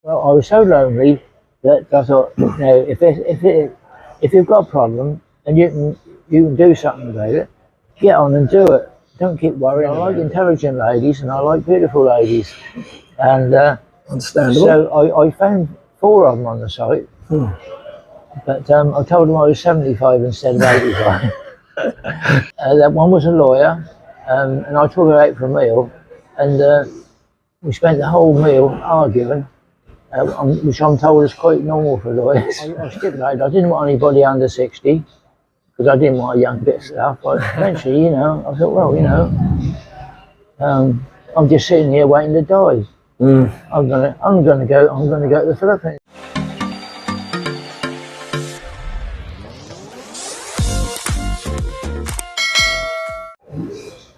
Well, I was so lonely that I thought, if you've got a problem and you can do something about it, get on and do it. Don't keep worrying. I like intelligent ladies and I like beautiful ladies, and Understandable. so I found 4 of them on the site. But I told them I was 75 instead of 85. That one was a lawyer, and I took her out for a meal, and we spent the whole meal arguing. Which I'm told is quite normal for lawyers. I stipulated I didn't want anybody under 60 because I didn't want a young bit of stuff. But eventually, I thought, well, I'm just sitting here waiting to die. I'm gonna go to the Philippines.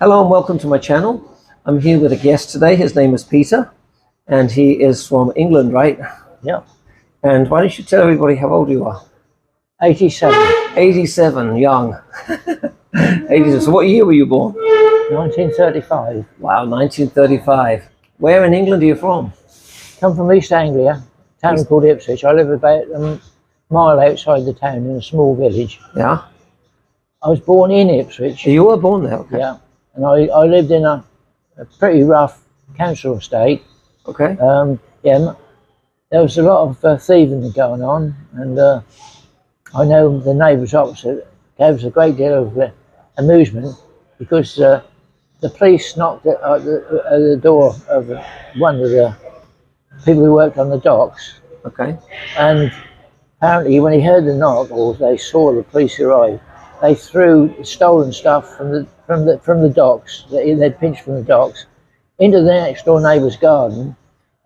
Hello and welcome to my channel. I'm here with a guest today. His name is Peter, and he is from England, right? Yeah. And why don't you tell everybody how old you are? 87. 87, young. 87. So what year were you born? 1935. Wow, 1935. Where in England are you from? Come from East Anglia, a town called Ipswich. I live about a mile outside the town in a small village. Yeah. I was born in Ipswich. You were born there, okay. Yeah. And I lived in a pretty rough council estate. Okay. Yeah, there was a lot of thieving going on, and I know the neighbours opposite gave us a great deal of amusement because the police knocked at the door of one of the people who worked on the docks. Okay. And apparently, when he heard the knock, or they saw the police arrive, they threw stolen stuff from the docks that they'd pinched from the docks into the next door neighbour's garden.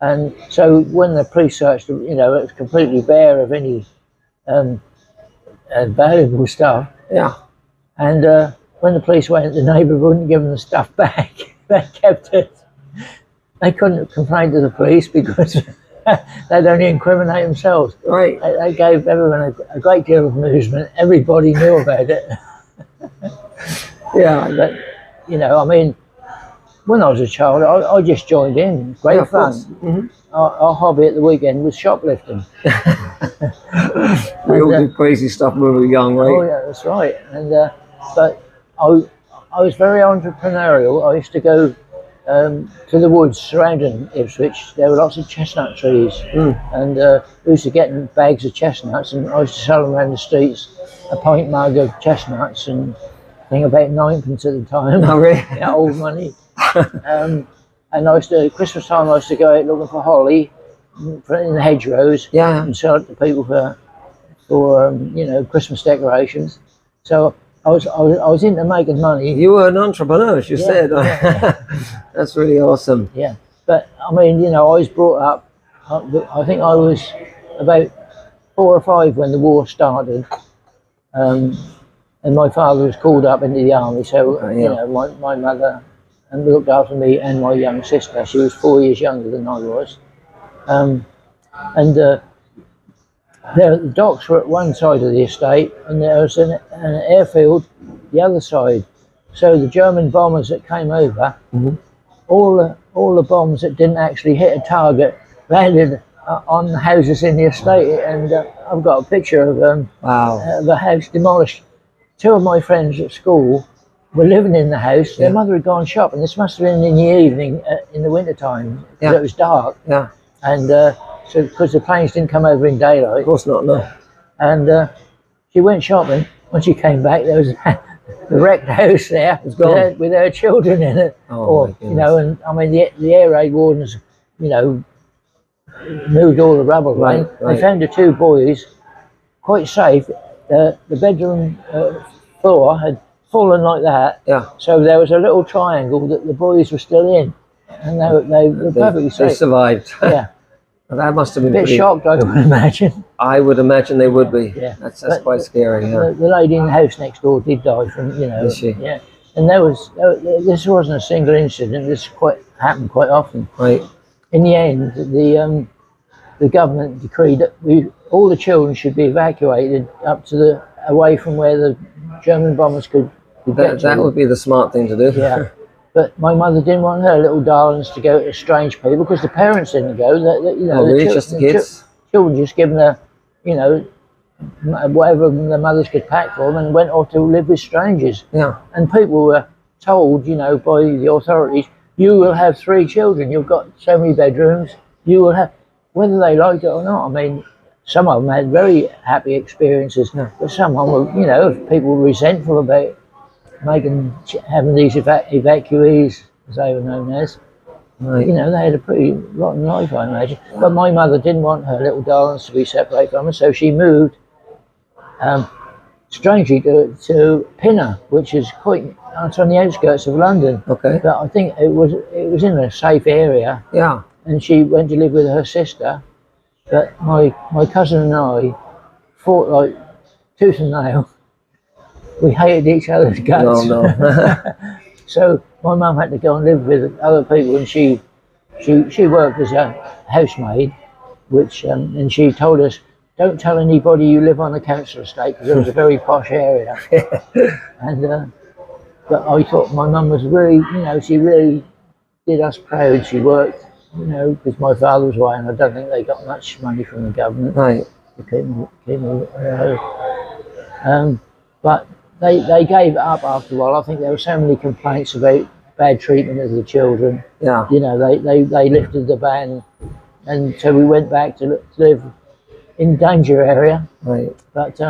And so when the police searched, it was completely bare of any valuable stuff. Yeah. And when the police went, the neighbour wouldn't give them the stuff back. They kept it. They couldn't complain to the police because they'd only incriminate themselves. Right. They gave everyone a great deal of amusement. Everybody knew about it. Yeah. But, I mean, when I was a child, I just joined in. Great fun. Mm-hmm. Our hobby at the weekend was shoplifting. We all did crazy stuff when we were young, right? Oh yeah, that's right. And but I was very entrepreneurial. I used to go to the woods surrounding Ipswich. There were lots of chestnut trees, and we used to get bags of chestnuts, and I used to sell them around the streets, a pint mug of chestnuts, and I think about 9p at the time. Oh, really? Yeah, old money. And at Christmas time, I used to go out looking for holly in the hedgerows, yeah, and sell it to people for Christmas decorations. So I was into making money. You were an entrepreneur, as you said. Yeah. That's really awesome. Yeah, but I mean, I was brought up. I think I was about 4 or 5 when the war started, and my father was called up into the army. So my mother looked after me and my young sister. She was 4 years younger than I was, the docks were at one side of the estate, and there was an airfield the other side. So the German bombers that came over, all the bombs that didn't actually hit a target landed on the houses in the estate. And I've got a picture of the house demolished. 2 of my friends at school were living in the house. Their mother had gone shopping. This must have been in the evening, in the winter time, because it was dark. Yeah. And so because the planes didn't come over in daylight. Of course not, no. And she went shopping. When she came back, there was the wrecked house there with her children in it. Oh, and I mean the air raid wardens, moved all the rubble away. Right. They found the 2 boys quite safe. The bedroom floor had fallen like that. Yeah. So there was a little triangle that the boys were still in, and they were perfectly safe. They survived. Yeah. Well, that must have been a bit shocked, I would imagine. I would imagine they would be. Yeah. That's quite scary. Yeah. The lady in the house next door did die from, Did she? Yeah. And this wasn't a single incident. This happened quite often. Right. In the end, the government decreed that all the children should be evacuated away from where the German bombers could get to. That would be the smart thing to do. Yeah. But my mother didn't want her little darlings to go to strange people because the parents didn't go. You know, Oh, really? Just the kids? Children just given her, you know, whatever the mothers could pack for them and went off to live with strangers. Yeah. And people were told, you know, by the authorities, you will have 3 children. You've got so many bedrooms. You will have, whether they liked it or not. I mean, some of them had very happy experiences, but some of them were, you know, people were resentful about having these evacuees, as they were known as. Right. You know, they had a pretty rotten life, I imagine. But my mother didn't want her little darlings to be separated from her, so she moved, strangely, to Pinner, which is quite, it's on the outskirts of London. Okay. But I think it was in a safe area. Yeah. And she went to live with her sister. But my cousin and I fought like tooth and nail. We hated each other's guts. No, no. So my mum had to go and live with other people, and she worked as a housemaid, which and she told us, don't tell anybody you live on the council estate, because it was a very posh area. And but I thought my mum was really, you know, she really did us proud. She worked, you know, because my father was white, and I don't think they got much money from the government. Right. To keep me but they gave it up after a while. I think there were so many complaints about bad treatment of the children. Yeah. You know, they lifted the ban, and so we went back to live in danger area. Right. But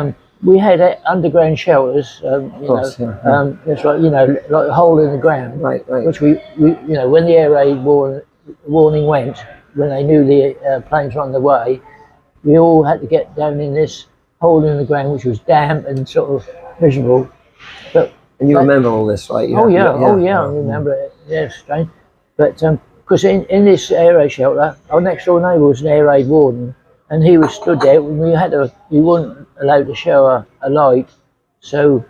we had underground shelters. That's right. You know, like a hole in the ground. Right. Right. Which we you know, when the air raid warning went, when they knew the planes were on the way, we all had to get down in this hole in the ground, which was damp and sort of miserable. And you remember all this, right? I remember it. Yeah, strange. But because in this air raid shelter, our next door neighbour was an air raid warden, and he was stood there. We weren't allowed to show a light, so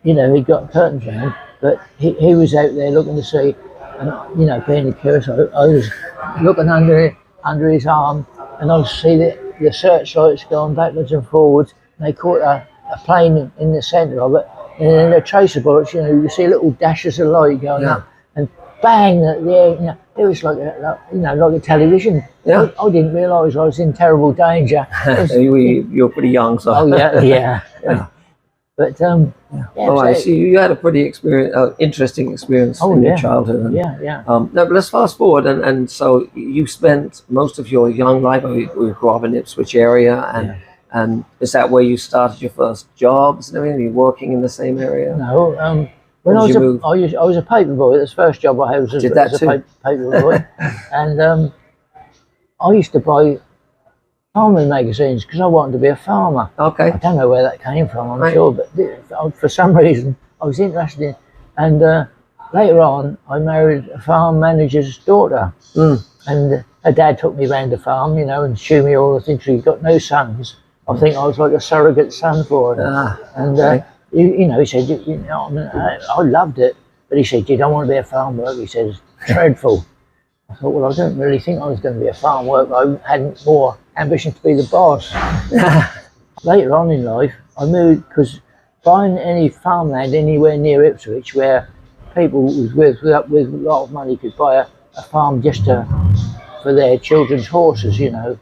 you know, he got curtains round. But he was out there looking to see, and you know, being a curious, I was looking under his arm, and I see the searchlights going backwards and forwards. And they caught a plane in the centre of it, and then the tracer bullets, you know, you see little dashes of light going up, and bang, the air, you know, it was like a television. Yeah. I didn't realise I was in terrible danger. You were pretty young, so. Oh yeah. But I see. You had a pretty interesting experience in your childhood. Yeah. No, but let's fast forward, and so you spent most of your young life. We grew up in the Ipswich area, and is that where you started your first jobs and everything? Were you working in the same area? No. When I was a paper boy. That's the first job I had was as a paper boy, and I used to buy farming magazines because I wanted to be a farmer. Okay. I don't know where that came from, I'm sure, but for some reason I was interested in. And later on, I married a farm manager's daughter, and her dad took me around the farm, you know, and showed me all the things. She's got no sons. I think I was like a surrogate son for her. You know, he said, you know, I loved it, but he said, you don't want to be a farm worker. He said, it's dreadful. I thought, well, I don't really think I was going to be a farm worker. I had more ambition to be the boss. Later on in life, I moved, because buying any farmland anywhere near Ipswich where people with a lot of money could buy a farm just for their children's horses, you know,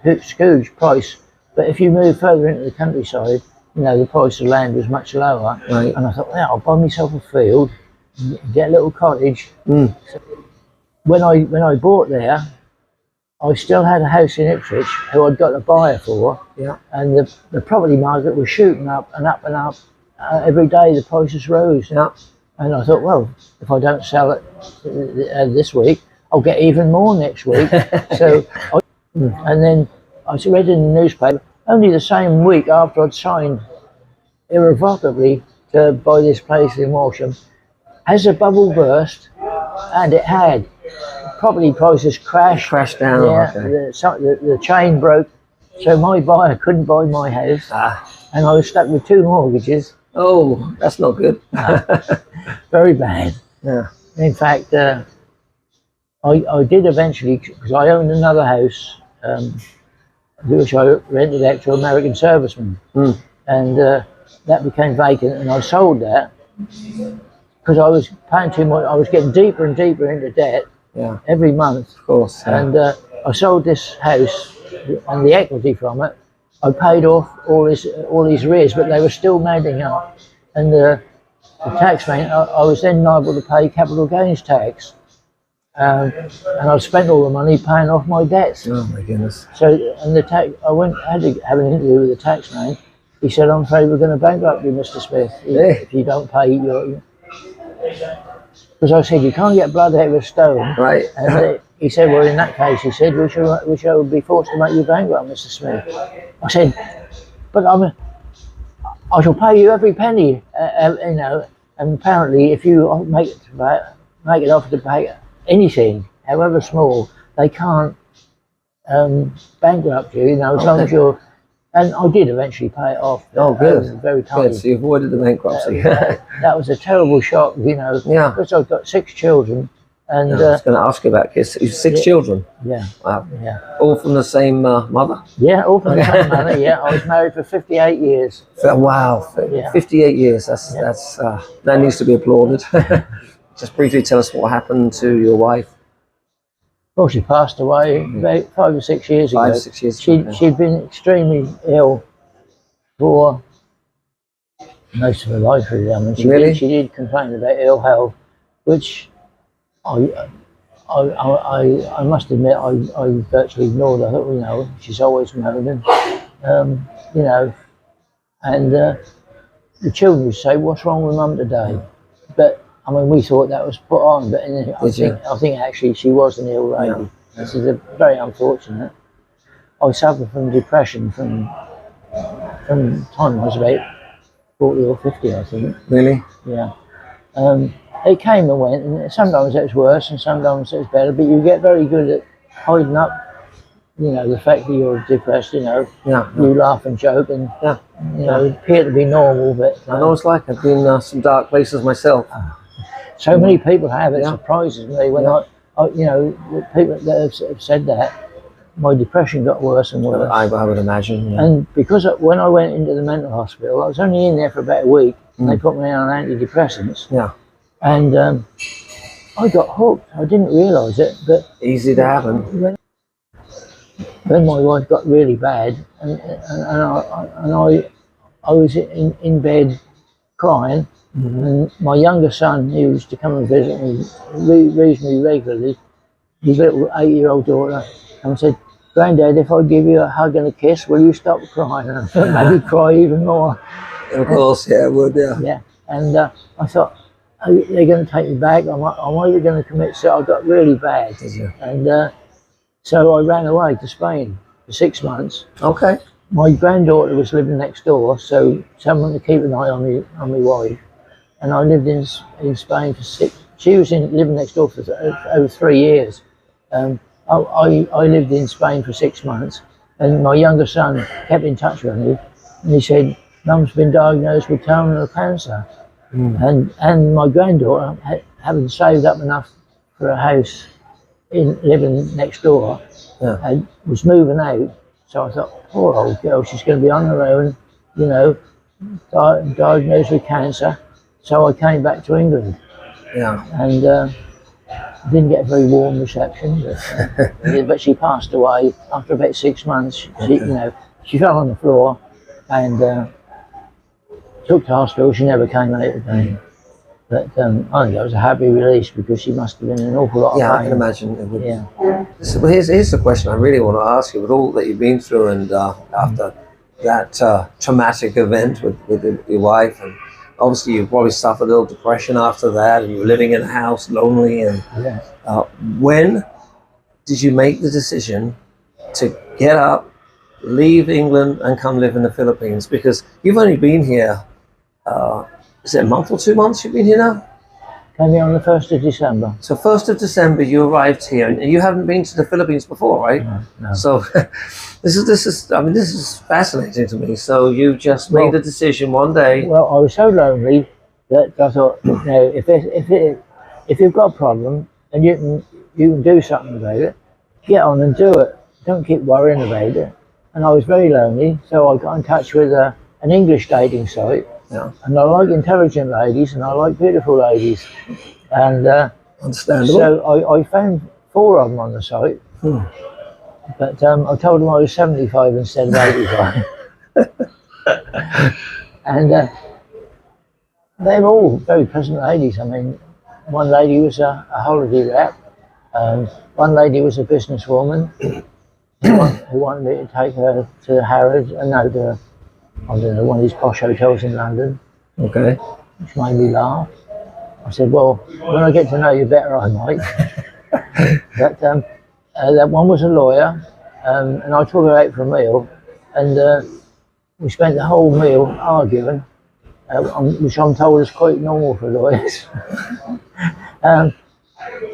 huge price. But if you move further into the countryside, you know, the price of land was much lower. Right. And I thought, well, I'll buy myself a field, get a little cottage. So when I bought there, I still had a house in Ipswich who I'd got a buyer for. Yeah. And the property market was shooting up and up and up. Every day the prices rose. Yeah. And I thought, well, if I don't sell it this week, I'll get even more next week. And then I read in the newspaper, only the same week after I'd signed irrevocably to buy this place in Walsham, has a bubble burst, and it had. Property prices crashed down. Yeah, the chain broke, so my buyer couldn't buy my house, and I was stuck with 2 mortgages. Oh, that's not good. Very bad. Yeah. In fact, I did eventually, because I owned another house, which I rented out to American servicemen, and that became vacant, and I sold that. because I was paying too much. I was getting deeper and deeper into debt every month. Of course. Yeah. And I sold this house and the equity from it. I paid off all these arrears, but they were still mounting up. And the tax man, I was then liable to pay capital gains tax. And I spent all the money paying off my debts. Oh my goodness. So, and I had to have an interview with the tax man. He said, I'm afraid we're going to bankrupt you, Mr. Smith, if you don't pay your... Because I said, you can't get blood out of a stone. Right. And he said, well, in that case, he said, we shall be forced to make you bankrupt, Mr. Smith. I said, but I shall pay you every penny, you know. And apparently, if you make it off to pay anything, however small, they can't bankrupt you, you know, as long as you're... And I did eventually pay it off. Oh, good. Very tiny. Good, so you avoided the bankruptcy. That was a terrible shock, you know. Yeah. Because I've got 6 children. And I was going to ask you about kids. 6 children? Yeah. Wow. Yeah. All from the same mother? Yeah, all from the same mother, yeah. I was married for 58 years. Wow, 58 years. That needs to be applauded. Just briefly tell us what happened to your wife. Well, she passed away about 5 or 6 years ago. 5 or 6 years ago. She'd been extremely ill for most of her life, really. I mean, she did complain about ill health, which I must admit I virtually ignored her. You know, she's always moaning, you know, and the children would say, "What's wrong with Mum today?" But I mean, we thought that was put on, but I think actually she was an ill lady. Yeah. This is very unfortunate. I suffered from depression from the time I was about 40 or 50, I think. Really? Yeah. It came and went, and sometimes it was worse and sometimes it was better, but you get very good at hiding up, you know, the fact that you're depressed, you know. Yeah. You laugh and joke and, you know, appear to be normal, but... I know it's like I've been in some dark places myself. So many people have. It surprises me when I, you know, people that have said that. My depression got worse and worse. I would imagine. Yeah. And because when I went into the mental hospital, I was only in there for about a week, and they put me on antidepressants. Yeah. And I got hooked. I didn't realise it, but easy to happen. When my wife got really bad, and I was in bed crying. And my younger son, who used to come and visit me reasonably regularly, his little 8-year-old daughter, and said, "Granddad, if I give you a hug and a kiss, will you stop crying?" And I thought, maybe cry even more. Of course, yeah, I would, yeah. Yeah, and I thought, oh, they're going to take me back. I'm either going to commit suicide. I got really bad. Did you? And so I ran away to Spain for 6 months. Okay. My granddaughter was living next door, so someone to keep an eye on my wife. And I lived in Spain for 6. She was living next door for over 3 years. I lived in Spain for 6 months, and my younger son kept in touch with me, and he said, "Mum's been diagnosed with terminal cancer," and my granddaughter, having saved up enough for a house living next door, and was moving out. So I thought, poor old girl, she's going to be on her own, you know, diagnosed with cancer. So I came back to England, and didn't get a very warm reception. But she passed away after about 6 months. She, you know, she fell on the floor and took to hospital. She never came out again. But I think that was a happy release because she must have been in an awful lot of pain. Yeah, I can imagine it would. Yeah. Well, here's the question I really want to ask you. With all that you've been through, and after that traumatic event with your wife, and obviously you probably suffered a little depression after that, and you were living in a house lonely. And when did you make the decision to get up, leave England, and come live in the Philippines? Because you've only been here, is it a month or 2 months you've been here now? Came here on the 1st of December. So 1st of December you arrived here, and you haven't been to the Philippines before, right? No. So this is fascinating to me. So you just made a decision one day. Well, I was so lonely that I thought, you know, if you've got a problem and you can do something about it, get on and do it. Don't keep worrying about it. And I was very lonely, so I got in touch with an English dating site, Yeah. And I like intelligent ladies, and I like beautiful ladies. And Understandable. so I found 4 of them on the site. But I told them I was 75 instead of 85. And they were all very pleasant ladies. I mean, one lady was a holiday rep. One lady was a businesswoman who wanted me to take her to Harrods, I don't know, one of these posh hotels in London. Okay. Which made me laugh. I said, well, when I get to know you better, I might. But that one was a lawyer, and I took her out for a meal, and we spent the whole meal arguing, which I'm told is quite normal for lawyers.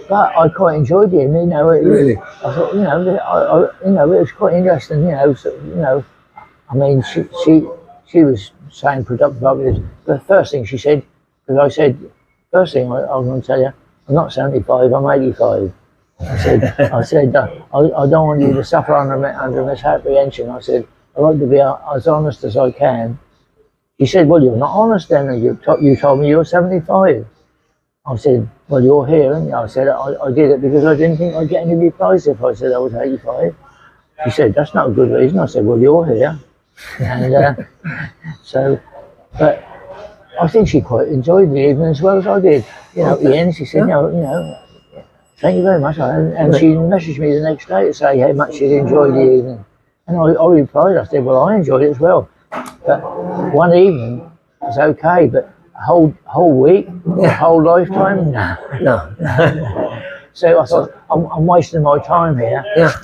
But I quite enjoyed it. You know, Really? I thought, you know, it was quite interesting. I mean, she was saying productive arguments. The first thing she said, because I said, first thing I'm going to tell you, I'm not 75, I'm 85. I said, I don't want you to suffer under misapprehension. I said, I like to be as honest as I can. She said, well, you're not honest then. You told me you're 75. I said, well, you're here, aren't you? I said, I did it because I didn't think I'd get any replies if I said I was 85. She said, that's not a good reason. I said, well, you're here. And but I think she quite enjoyed the evening as well as I did. You know, at the end she said, thank you very much. And she messaged me the next day to say how much she'd enjoyed the evening. And I replied, I said, well, I enjoyed it as well. But one evening was okay, but a whole week, a whole lifetime, no. So I thought, I'm wasting my time here. Yeah.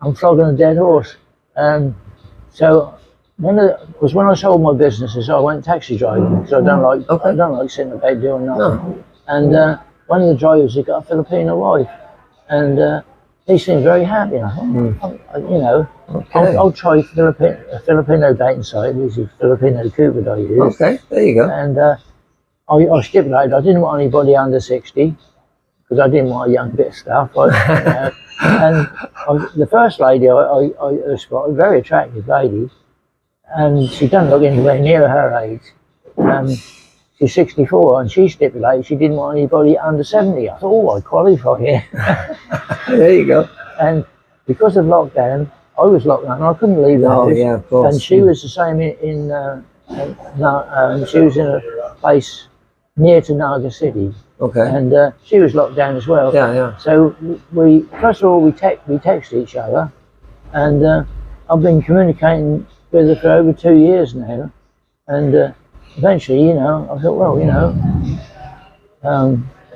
I'm flogging a dead horse. So when I sold my businesses, I went taxi driving because I don't like sitting about doing nothing. No. And one of the drivers had got a Filipino wife, and he seemed very happy. And I thought, I'll try a Filipino dating site, which is Filipino Cupid I use. Okay, there you go. And I stipulated I didn't want anybody under 60 because I didn't want a young bit of stuff. The first lady I spotted, a very attractive lady, and she doesn't look anywhere near her age. She's 64, and she stipulated she didn't want anybody under 70. I thought, oh, I qualify here. There you go. And because of lockdown, I was locked down, and I couldn't leave the house. Oh, yeah, of course. And she was the same she was in a place near to Naga City. Okay. And she was locked down as well. Yeah. So first of all we text each other, and I've been communicating with her for over 2 years now, and eventually, I thought, well,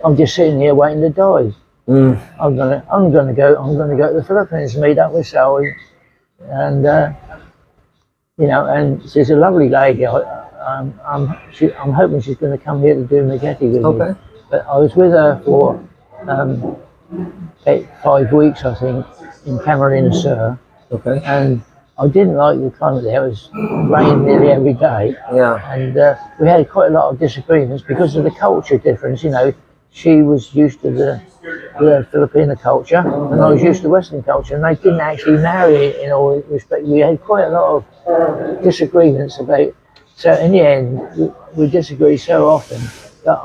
I'm just sitting here waiting to die. I'm gonna go to the Philippines and meet up with Sally, and and she's a lovely lady. I'm hoping she's going to come here to do Maghetti with me. But I was with her for 5 weeks, I think, in Camarines Sur. Okay. And I didn't like the climate there. It was raining nearly every day. Yeah. And we had quite a lot of disagreements because of the culture difference. She was used to the Filipino culture, and I was used to Western culture, and they didn't actually marry in all respect. We had quite a lot of disagreements about. So in the end, we disagreed so often that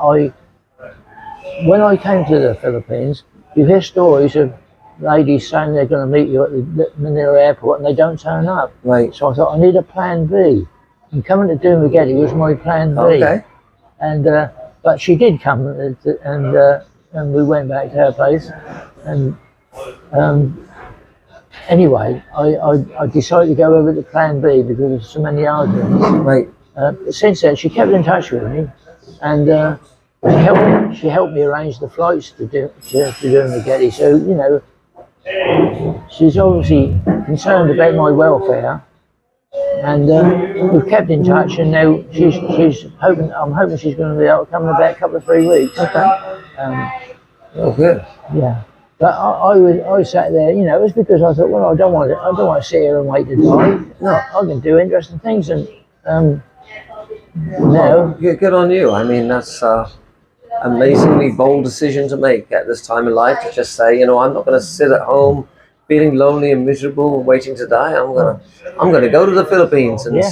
when I came to the Philippines, you hear stories of ladies saying they're going to meet you at the Manila airport and they don't turn up. Right. So I thought, I need a plan B. And coming to Dumaguete was my plan B. Okay. And but she did come, and we went back to her place. And anyway, I decided to go over to plan B because of so many arguments. Right. Since then, she kept in touch with me, and she helped me arrange the flights to Dumaguete. So she's obviously concerned about my welfare, and we've kept in touch. And now she's hoping. I'm hoping she's going to be able to come in about a couple of 3 weeks. Okay. Good. Yeah. But I sat there. It was because I thought, well, I don't want to sit here and wait to die. No, I can do interesting things, and no. Good on you. I mean, that's amazingly bold decision to make at this time in life, to just say, I'm not going to sit at home feeling lonely and miserable, waiting to die. I'm gonna go to the Philippines and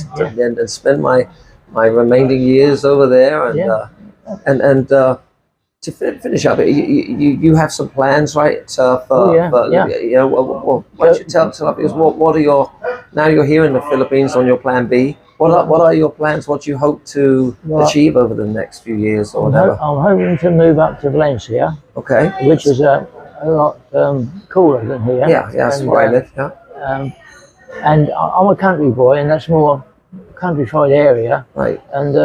spend my my remaining years over there, and Yeah. to finish up, you have some plans, right? For Yeah. you know, why don't you tell us what are your, now you're here in the Philippines on your plan B? What are your plans? What you hope to achieve over the next few years or whatever? I'm hoping to move up to Valencia, Okay. which is a lot cooler than here. Yeah, that's and, where I live. Yeah. And I'm a country boy, and that's more countryside area. Right. And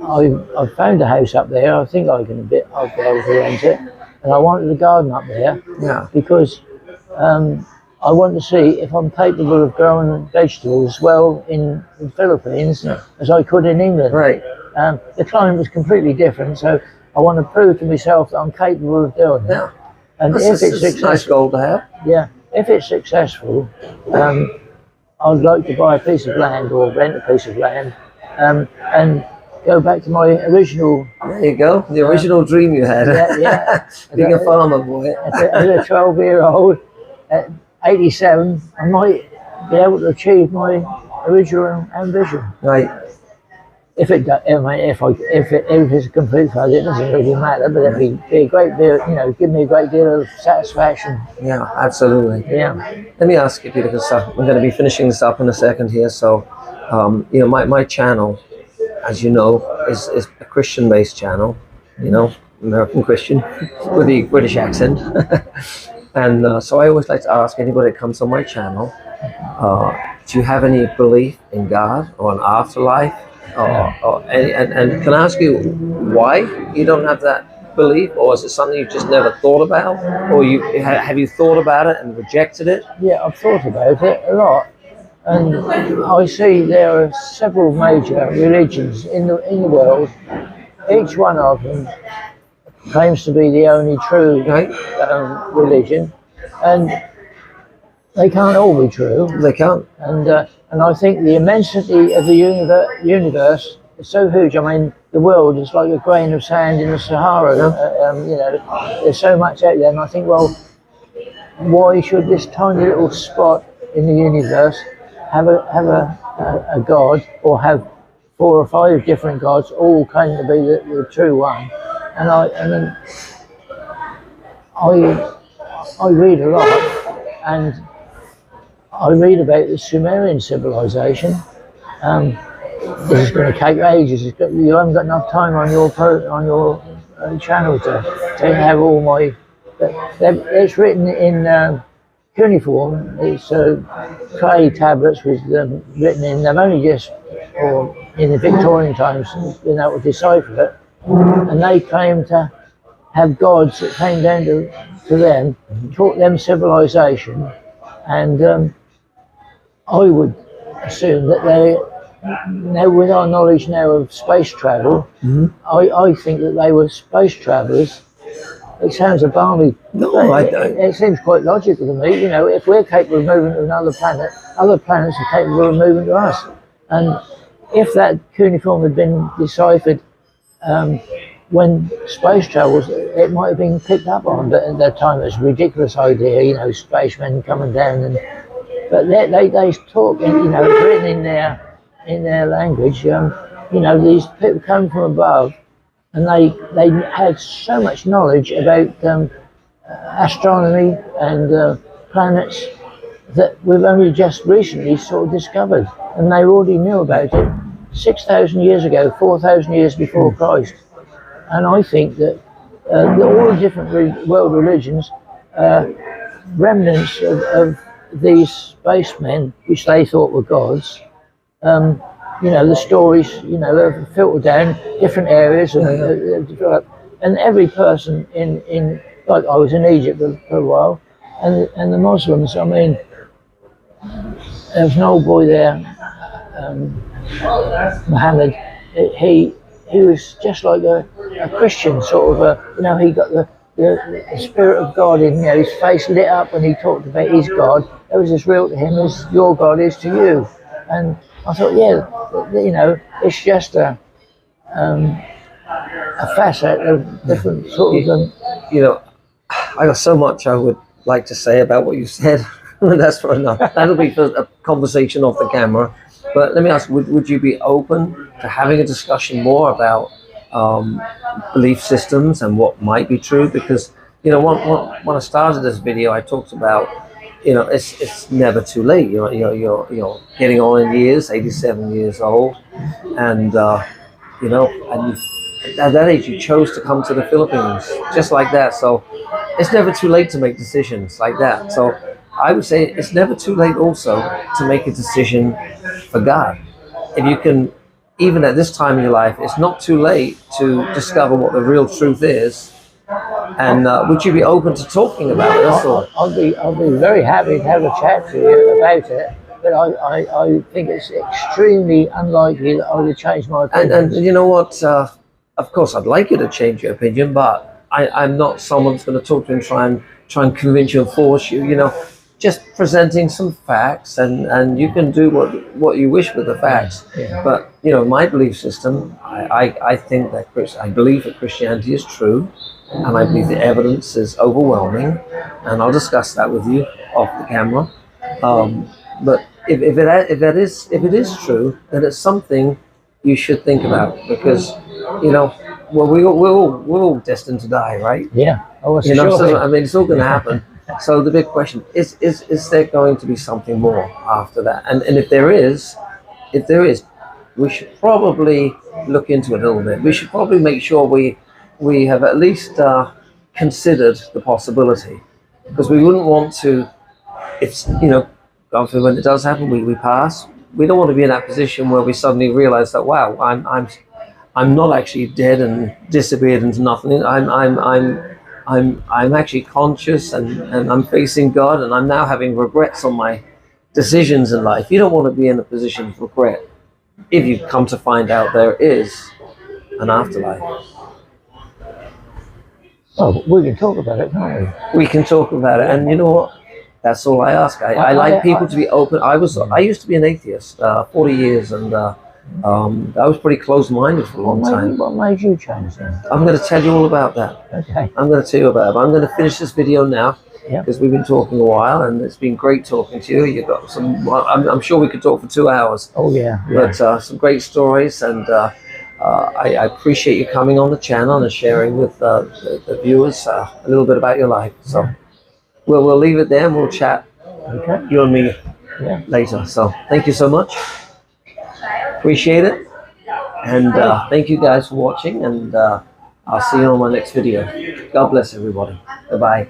I found a house up there. I think I'll be able to rent it, and I wanted a garden up there. Yeah. Because I want to see if I'm capable of growing vegetables as well in the Philippines as I could in England. Right. The climate was completely different, so I want to prove to myself that I'm capable of doing it. Yeah. And if it's successful, a nice goal to have. yeah, if it's successful, I'd like to buy a piece of land or rent a piece of land, and go back to my original. There you go, the original dream you had. Yeah. Being a farmer boy. As a 12-year-old, at 87, I might be able to achieve my original ambition. Right. If it's a complete failure, it doesn't really matter. But it'd be a great deal, give me a great deal of satisfaction. Yeah, absolutely. Yeah. Let me ask you, Peter, because we're going to be finishing this up in a second here. So, my channel, as you know, is a Christian-based channel. American Christian with the British accent. And so I always like to ask anybody that comes on my channel, do you have any belief in God or an afterlife? And can I ask you why you don't have that belief, or is it something you've just never thought about, or have you thought about it and rejected it? Yeah, I've thought about it a lot, and I see there are several major religions in the world. Each one of them claims to be the only true religion, and they can't all be true. They can't. And I think the immensity of the universe is so huge. I mean, the world is like a grain of sand in the Sahara. There's so much out there, and I think, well, why should this tiny little spot in the universe have a god, or have 4 or 5 different gods, all claim to be the true one? And I read a lot, and I read about the Sumerian civilization. This is going to take ages. You haven't got enough time on your channel to have all my. It's written in cuneiform. It's clay tablets with written in. They've only just, or in the Victorian times, been able to decipher it. And they claim to have gods that came down to them, taught them civilization, and I would assume that now with our knowledge now of space travel, I think that they were space travelers. It sounds a balmy. No, it seems quite logical to me. If we're capable of moving to another planet, other planets are capable of moving to us. And if that cuneiform had been deciphered when space travels, it might have been picked up on. But at that time, it was a ridiculous idea. Spacemen coming down, but they talk, it's written in their language. These people come from above, and they had so much knowledge about astronomy and planets that we've only just recently sort of discovered, and they already knew about it 6,000 years ago, 4,000 years before Christ. And I think that all the different world religions, remnants of these spacemen, which they thought were gods, the stories, have filtered down different areas, and every person in like I was in Egypt for a while, and the Muslims. I mean, there was an old boy there, Muhammad. He was just like a Christian, sort of. He got the spirit of God in. His face lit up when he talked about his God. That was as real to him as your God is to you. And I thought, it's just a facet of different sort of. I got so much I would like to say about what you said. That's for enough. That'll be for a conversation off the camera. But let me ask, would you be open to having a discussion more about belief systems and what might be true? Because, you know, when I started this video, I talked about, you know, it's never too late. You're getting on in years, 87 years old, and you know, and at that age, you chose to come to the Philippines just like that. So it's never too late to make decisions like that. So I would say it's never too late also to make a decision for God. If you can, even at this time in your life, it's not too late to discover what the real truth is. And would you be open to talking about it? That's all. I'll be very happy to have a chat to you about it. But I think it's extremely unlikely that I would change my opinion. And you know what? Of course, I'd like you to change your opinion, but I'm not someone that's going to talk to you and try and convince you and force you. You know, just presenting some facts, and you can do what you wish with the facts. Yeah. But you know, my belief system, I think that I believe that Christianity is true, and I believe the evidence is overwhelming, and I'll discuss that with you off the camera. But if it is true, then it's something you should think about, because you know, well, we're all destined to die, right? Yeah. Oh, it's You know, sure so, thing. I mean, it's all going to happen. So the big question is there going to be something more after that? And if there is, we should probably look into it a little bit. We should probably make sure we have at least considered the possibility, because we wouldn't want to, if you know, God forbid, when it does happen, we pass. We don't want to be in that position where we suddenly realize that, wow, I'm not actually dead and disappeared into nothing. I'm actually conscious, and I'm facing God, and I'm now having regrets on my decisions in life. You don't want to be in a position of regret if you come to find out there is an afterlife. Oh, we can talk about it, can't we? We can talk about it, and you know what? That's all I ask. I like people to be open. I used to be an atheist, 40 years, and I was pretty closed-minded for a long time. What made you change then? I'm going to tell you all about that. Okay. I'm going to tell you about it. But I'm going to finish this video now, Yeah. because we've been talking a while, and it's been great talking to you. You got some. Well, I'm sure we could talk for 2 hours. Oh yeah. Yeah. But some great stories, and I appreciate you coming on the channel and sharing with the viewers a little bit about your life. So we'll leave it there, and we'll chat, Okay. you and me, Yeah. later. So thank you so much. Appreciate it, and thank you guys for watching, and I'll see you on my next video. God bless everybody. Bye bye.